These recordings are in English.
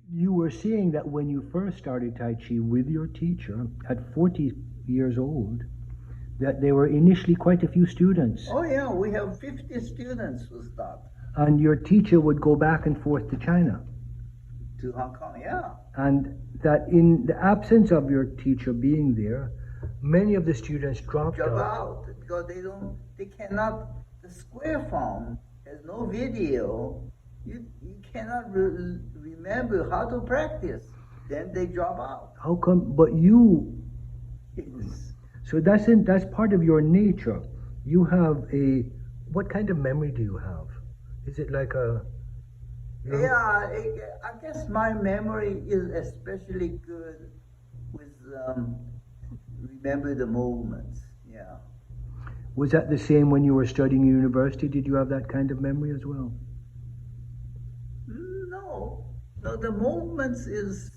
You were saying that when you first started Tai Chi with your teacher at 40 years old, that there were initially quite a few students, Oh yeah, we have 50 students who start and your teacher would go back and forth to China. to Hong Kong. Yeah. And that in the absence of your teacher being there, many of the students dropped Drop out. out because they cannot, the square form has no video. You cannot remember how to practice. Then they drop out. How come? But you, It's, so that's part of your nature. You have a, what kind of memory do you have? Is it like a, you know, yeah, I guess my memory is especially good with remember the movements. Yeah. was that the same when you were studying at university? Did you have that kind of memory as well? No, no, the movements is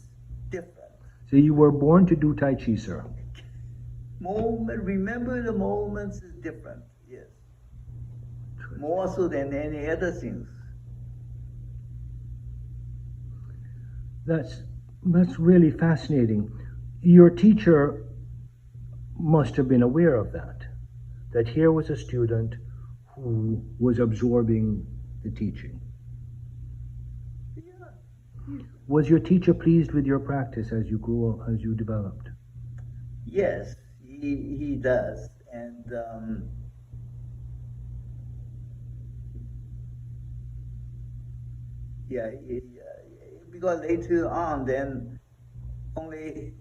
different. So you were born to do Tai Chi, sir. Moment, remember the moments is different. Yes, more so than any other things. That's really fascinating. Your teacher must have been aware of that here was a student who was absorbing the teaching. Yeah. Was your teacher pleased with your practice as you grew, as you developed? Yes, he does, and yeah, because later on, then only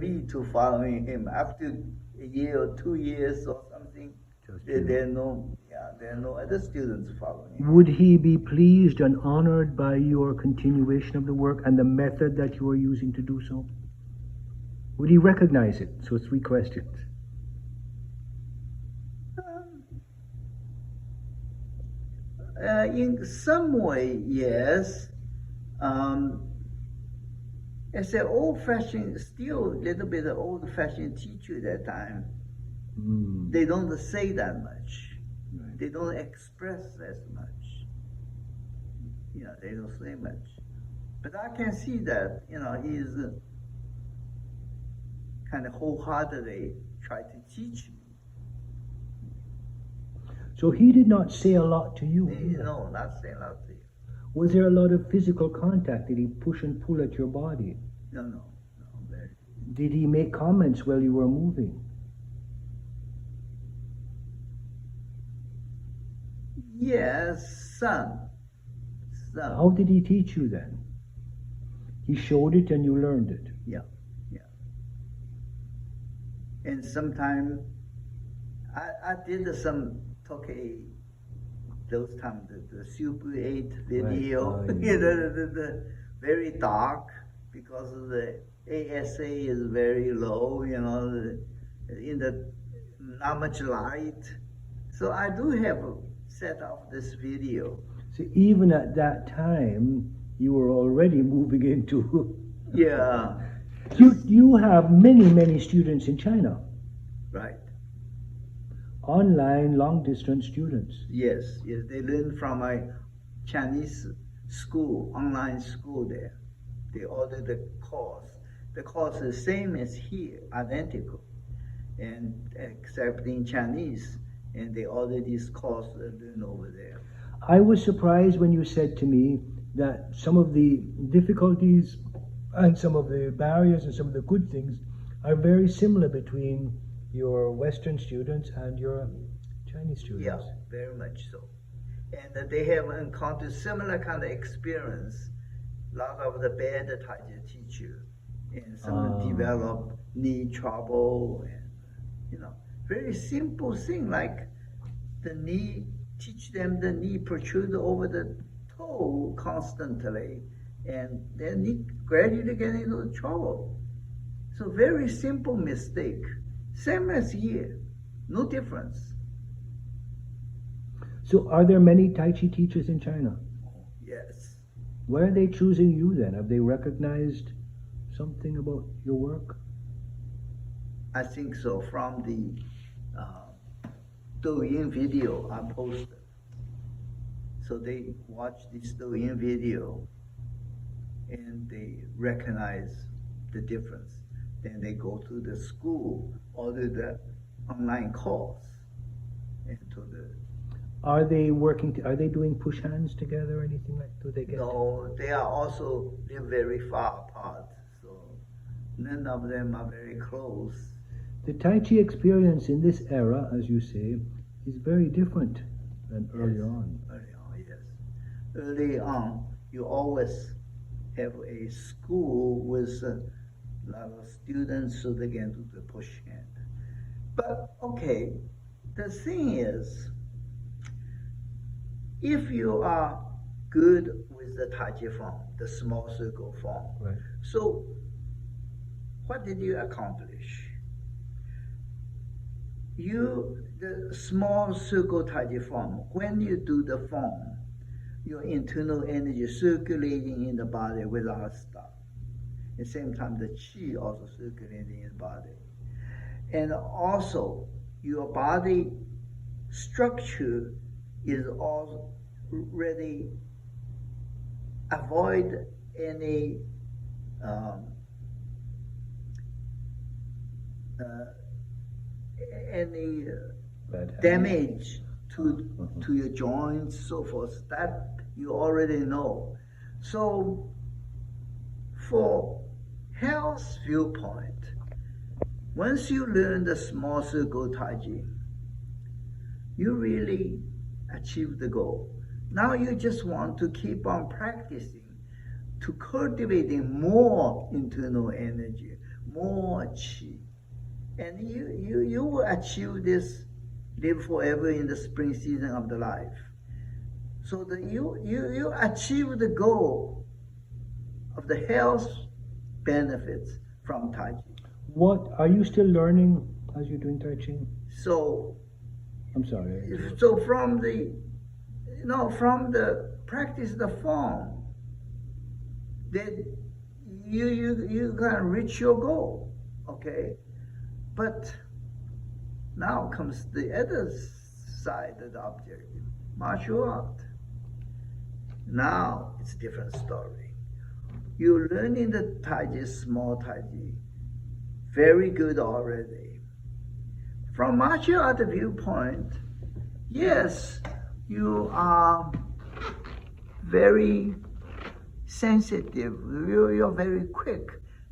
me to following him after a year or 2 years or something. Just There are no other students following him. Would he be pleased and honored by your continuation of the work and the method that you are using to do so? Would he recognize it? So 3 questions. In some way, yes. As an old-fashioned, still a little bit of old-fashioned teacher that time, they don't say that much. Right. They don't express as much. They don't say much. But I can see that, he's kind of wholeheartedly try to teach me. So he did not say a lot to you. No, not say a lot to you. Was there a lot of physical contact? Did he push and pull at your body? No, very. Did he make comments while you were moving? Yes, some. How did he teach you then? He showed it and you learned it. Yeah. And sometime I did some Tokei, those times, the Super 8 video, Right. Oh, yeah. the very dark because of the ASA is very low, in the not much light. So I do have a set of this video. So even at that time, you were already moving into. Yeah. You have many students in China. Right. Online, long distance students. Yes, they learn from a Chinese school, online school there. They order the course. The course is the same as here, identical, and except in Chinese. And they order this course and learn over there. I was surprised when you said to me that some of the difficulties and some of the barriers and some of the good things are very similar between your Western students and your Chinese students. Yeah, very much so. And they have encountered similar kind of experience. A lot of the bad Tai Chi teacher, and some develop knee trouble, and very simple thing like the knee. Teach them the knee protrude over the toe constantly, and their knee gradually get into trouble. So very simple mistake. Same as here, no difference. So are there many Tai Chi teachers in China? Yes. Why are they choosing you then? Have they recognized something about your work? I think so. From the Douyin video I posted. So they watch this Douyin video and they recognize the difference. Then they go to the school or to the online course and to the. Are they working? Are they doing push hands together or anything like? Do they get? No, they are also live very far apart, so none of them are very close. The Tai Chi experience in this era, as you say, is very different than earlier on. Early on, yes. Early on, you always have a school with a lot of students so they can do the push hand. But okay, the thing is, if you are good with the Tai Chi form, the small circle form, Right. so what did you accomplish? The small circle Tai Chi form, when you do the form, your internal energy circulating in the body without stop. At the same time, the chi also circulating in the body. And also, your body structure is already avoid any any Bad habit. damage to your joints, so forth. That you already know. So, for health viewpoint, once you learn the small circle Tai Chi, you really achieve the goal. Now you just want to keep on practicing to cultivating more internal energy, more chi. And you will achieve this, live forever in the spring season of the life. So that you achieve the goal of the health benefits from Tai Chi. What are you still learning as you're doing Tai Chi? So I'm sorry. so from the practice the form, that you can reach your goal, okay? But now comes the other side of the objective, martial art. Now it's a different story. You're learning the Tai Chi, small Tai Chi, very good already. From martial art viewpoint, yes, you are very sensitive. You're very quick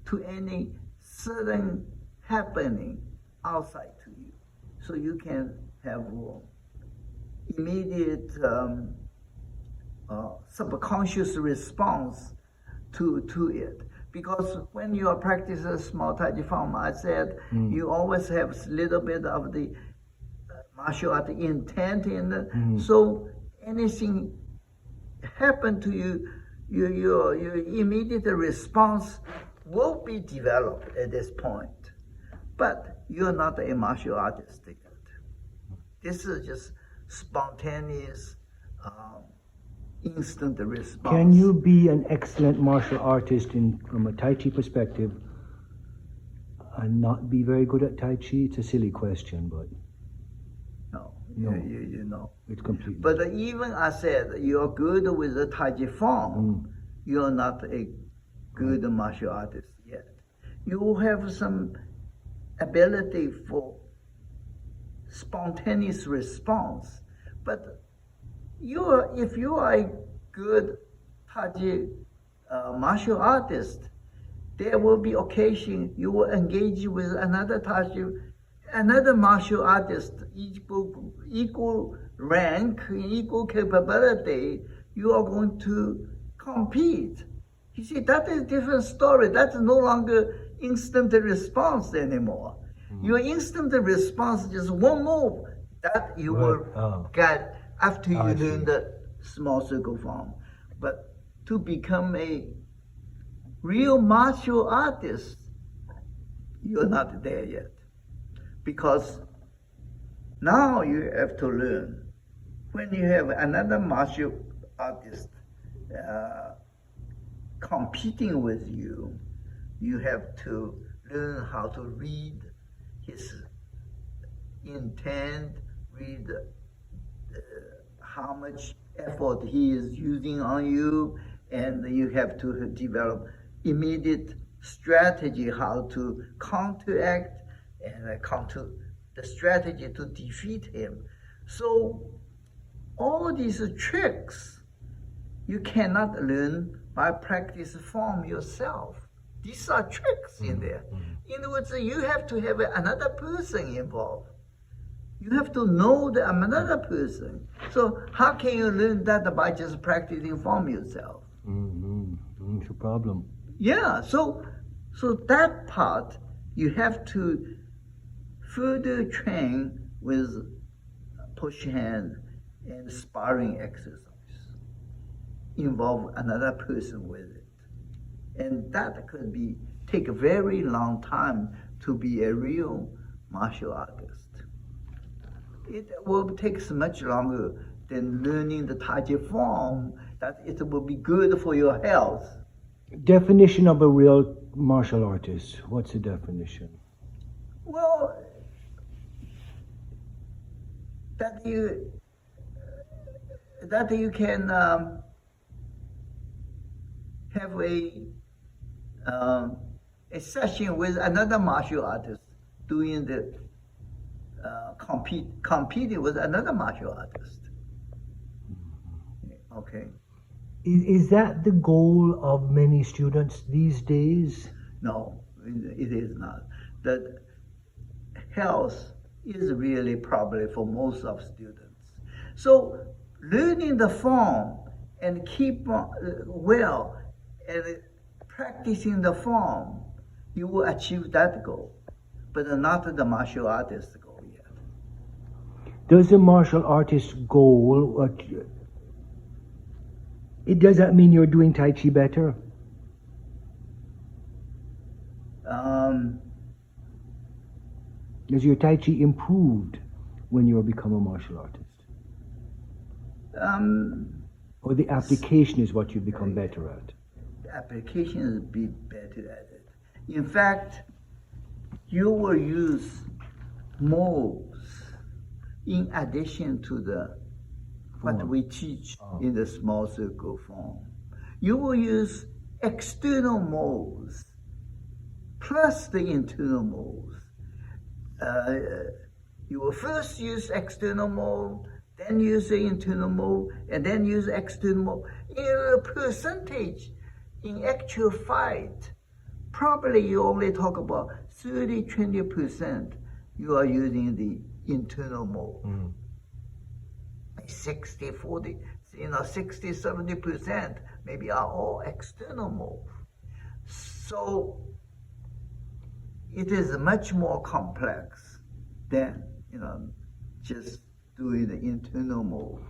to any sudden happening outside to you. So you can have immediate subconscious response to it. Because when you are practicing small Tai Chi form, I said, you always have a little bit of the martial art intent in it. So anything happen to you, your immediate response will be developed at this point. But you're not a martial artist yet. This is just spontaneous, instant response. Can you be an excellent martial artist from a Tai Chi perspective and not be very good at Tai Chi? It's a silly question, but No, No. you know. it's completely. But even I said, you're good with the Tai Chi form, you're not a good martial artist yet. You have some ability for spontaneous response, but if you are a good Tai Chi martial artist, there will be occasion you will engage with another Tai Chi, another martial artist, equal rank, equal capability. You are going to compete. You see, that is a different story. That's no longer instant response anymore. Your instant response is just one move that you will get after you learn the small circle form. But to become a real martial artist, you're not there yet. Because now you have to learn. When you have another martial artist competing with you, you have to learn how to read his intent, read how much effort he is using on you, and you have to develop immediate strategy how to counteract and counter the strategy to defeat him. So all these tricks you cannot learn by practice form yourself. These are tricks in there. In other words, you have to have another person involved. You have to know another person. So how can you learn that by just practicing form yourself? It's a problem. Yeah, so that part you have to further train with push hand and sparring exercise. Involve another person with it. And that could take a very long time to be a real martial artist. It will take much longer than learning the Tai Chi form, that it will be good for your health. Definition of a real martial artist. What's the definition? Well, that you can have a session with another martial artist doing the competing with another martial artist. Okay. Is that the goal of many students these days? No, it is not. That health is really probably for most of students. So learning the form and keep well and practicing the form, you will achieve that goal, but not the martial artist goal yet. Does the martial artist goal, does that mean you're doing Tai Chi better? Has your Tai Chi improved when you become a martial artist? Or the application is what you become better at? The application is be better at it. In fact, you will use moves in addition to what we teach in the small circle form. You will use external moves plus the internal moves. You will first use external move, then use the internal move, and then use external move. In a percentage, in actual fight, probably you only talk about 30-20% you are using the internal move. 60-40, 60-70% maybe are all external move. So it is much more complex than just doing the internal move.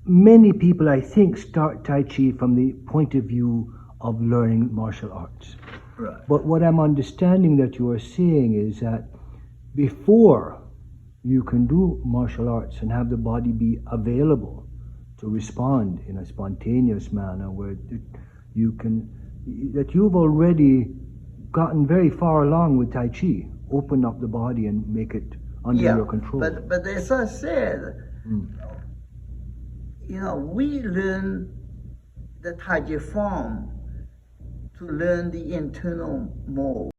Many people, I think, start Tai Chi from the point of view of learning martial arts. Right. But what I'm understanding that you are saying is that before you can do martial arts and have the body be available to respond in a spontaneous manner, where you've already gotten very far along with Tai Chi, open up the body and make it under your control. But as I said, we learn the Tai Chi form to learn the internal mode.